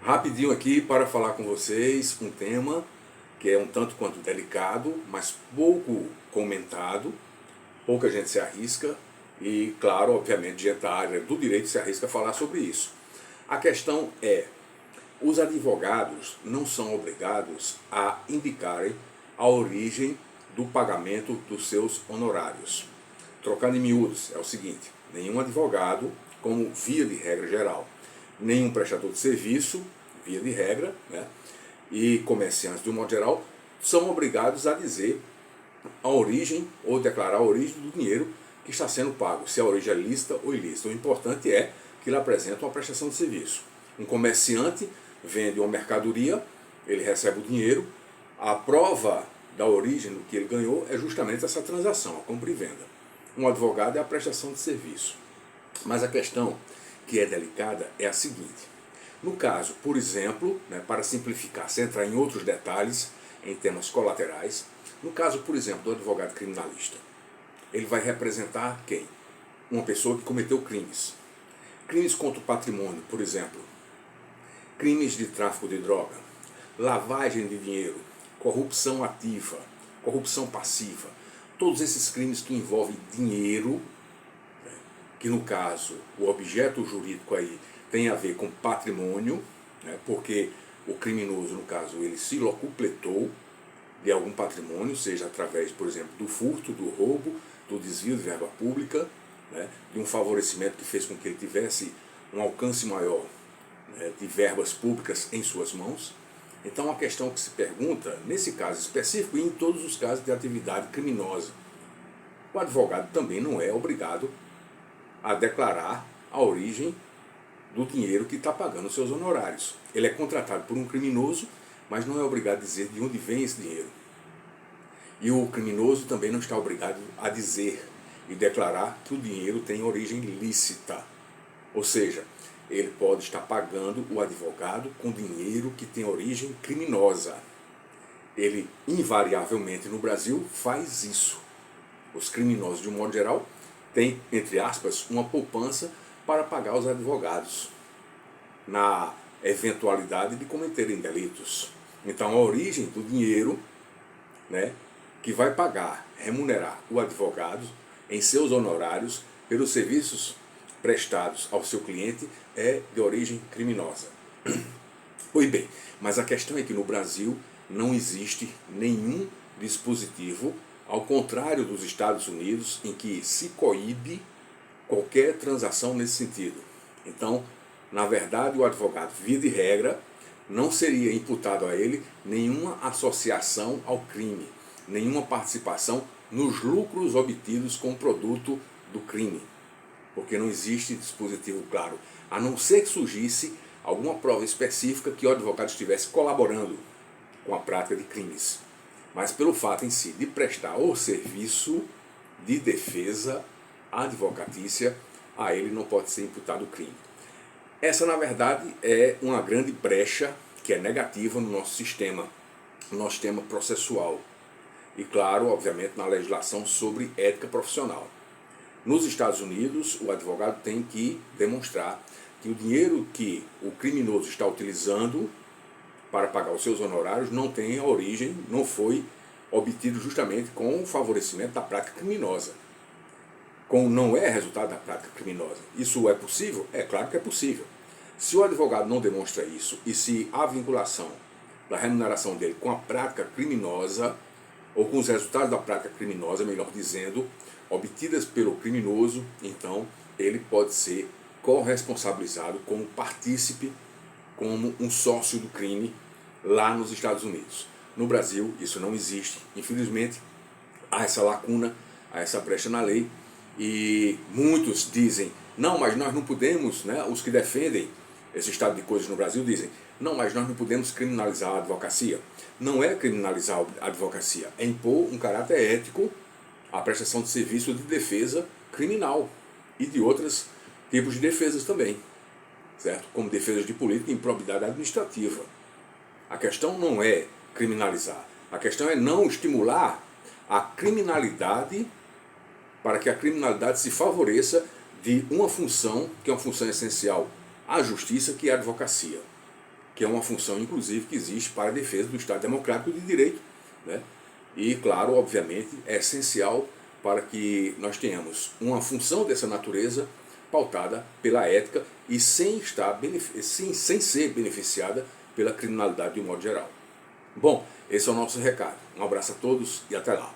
Rapidinho aqui para falar com vocês um tema que é um tanto quanto delicado, mas pouco comentado, pouca gente se arrisca e, claro, obviamente, gente da área do direito se arrisca a falar sobre isso. A questão é, os advogados não são obrigados a indicarem a origem do pagamento dos seus honorários. Trocando em miúdos, é o seguinte, nenhum advogado, como via de regra geral, nenhum prestador de serviço, via de regra, né, e comerciantes de um modo geral, são obrigados a dizer a origem ou declarar a origem do dinheiro que está sendo pago, se a origem é lícita ou ilícita. O importante é que ele apresenta uma prestação de serviço. Um comerciante vende uma mercadoria, ele recebe o dinheiro, a prova da origem do que ele ganhou é justamente essa transação, a compra e venda. Um advogado é a prestação de serviço. Mas a questão que é delicada é a seguinte. No caso, por exemplo, para simplificar, sem entrar em outros detalhes, em temas colaterais, no caso, por exemplo, do advogado criminalista, ele vai representar quem? Uma pessoa que cometeu crimes. Crimes contra o patrimônio, por exemplo. Crimes de tráfico de droga, lavagem de dinheiro, corrupção ativa, corrupção passiva. Todos esses crimes que envolvem dinheiro, que no caso o objeto jurídico aí tem a ver com patrimônio, porque o criminoso, no caso, ele se locupletou de algum patrimônio, seja através, por exemplo, do furto, do roubo, do desvio de verba pública, de um favorecimento que fez com que ele tivesse um alcance maior de verbas públicas em suas mãos. Então a questão que se pergunta, nesse caso específico e em todos os casos de atividade criminosa, o advogado também não é obrigado a declarar a origem do dinheiro que está pagando os seus honorários. Ele é contratado por um criminoso, mas não é obrigado a dizer de onde vem esse dinheiro. E o criminoso também não está obrigado a dizer e declarar que o dinheiro tem origem lícita. Ou seja, ele pode estar pagando o advogado com dinheiro que tem origem criminosa. Ele, invariavelmente, no Brasil, faz isso. Os criminosos, de um modo geral, têm, entre aspas, uma poupança para pagar os advogados na eventualidade de cometerem delitos. Então, a origem do dinheiro, que vai pagar, remunerar o advogado em seus honorários pelos serviços prestados ao seu cliente é de origem criminosa. Pois bem, mas a questão é que no Brasil não existe nenhum dispositivo, ao contrário dos Estados Unidos, em que se coíbe qualquer transação nesse sentido. Então, na verdade, o advogado, via de regra, não seria imputado a ele nenhuma associação ao crime, nenhuma participação nos lucros obtidos com o produto do crime, porque não existe dispositivo claro, a não ser que surgisse alguma prova específica que o advogado estivesse colaborando com a prática de crimes. Mas pelo fato em si de prestar o serviço de defesa advocatícia, a ele não pode ser imputado o crime. Essa, na verdade, é uma grande brecha que é negativa no nosso sistema processual. E, claro, obviamente, na legislação sobre ética profissional. Nos Estados Unidos, o advogado tem que demonstrar que o dinheiro que o criminoso está utilizando para pagar os seus honorários não tem a origem, não foi obtido justamente com o favorecimento da prática criminosa. Não é resultado da prática criminosa. Isso é possível? É claro que é possível. Se o advogado não demonstra isso e se há vinculação da remuneração dele com a prática criminosa, ou com os resultados da prática criminosa, melhor dizendo, obtidas pelo criminoso, então ele pode ser corresponsabilizado como partícipe, como um sócio do crime lá nos Estados Unidos. No Brasil isso não existe, infelizmente há essa lacuna, há essa brecha na lei, e muitos dizem, não, mas nós não podemos, os que defendem esse estado de coisas no Brasil dizem, não, mas nós não podemos criminalizar a advocacia. Não é criminalizar a advocacia, é impor um caráter ético à prestação de serviço de defesa criminal e de outros tipos de defesas também, certo? Como defesas de política e improbidade administrativa. A questão não é criminalizar, a questão é não estimular a criminalidade para que a criminalidade se favoreça de uma função, que é uma função essencial à justiça, que é a advocacia. que é uma função, inclusive, que existe para a defesa do Estado Democrático de Direito, né? E, claro, obviamente, é essencial para que nós tenhamos uma função dessa natureza pautada pela ética e sem ser beneficiada pela criminalidade de um modo geral. Bom, esse é o nosso recado. Um abraço a todos e até lá.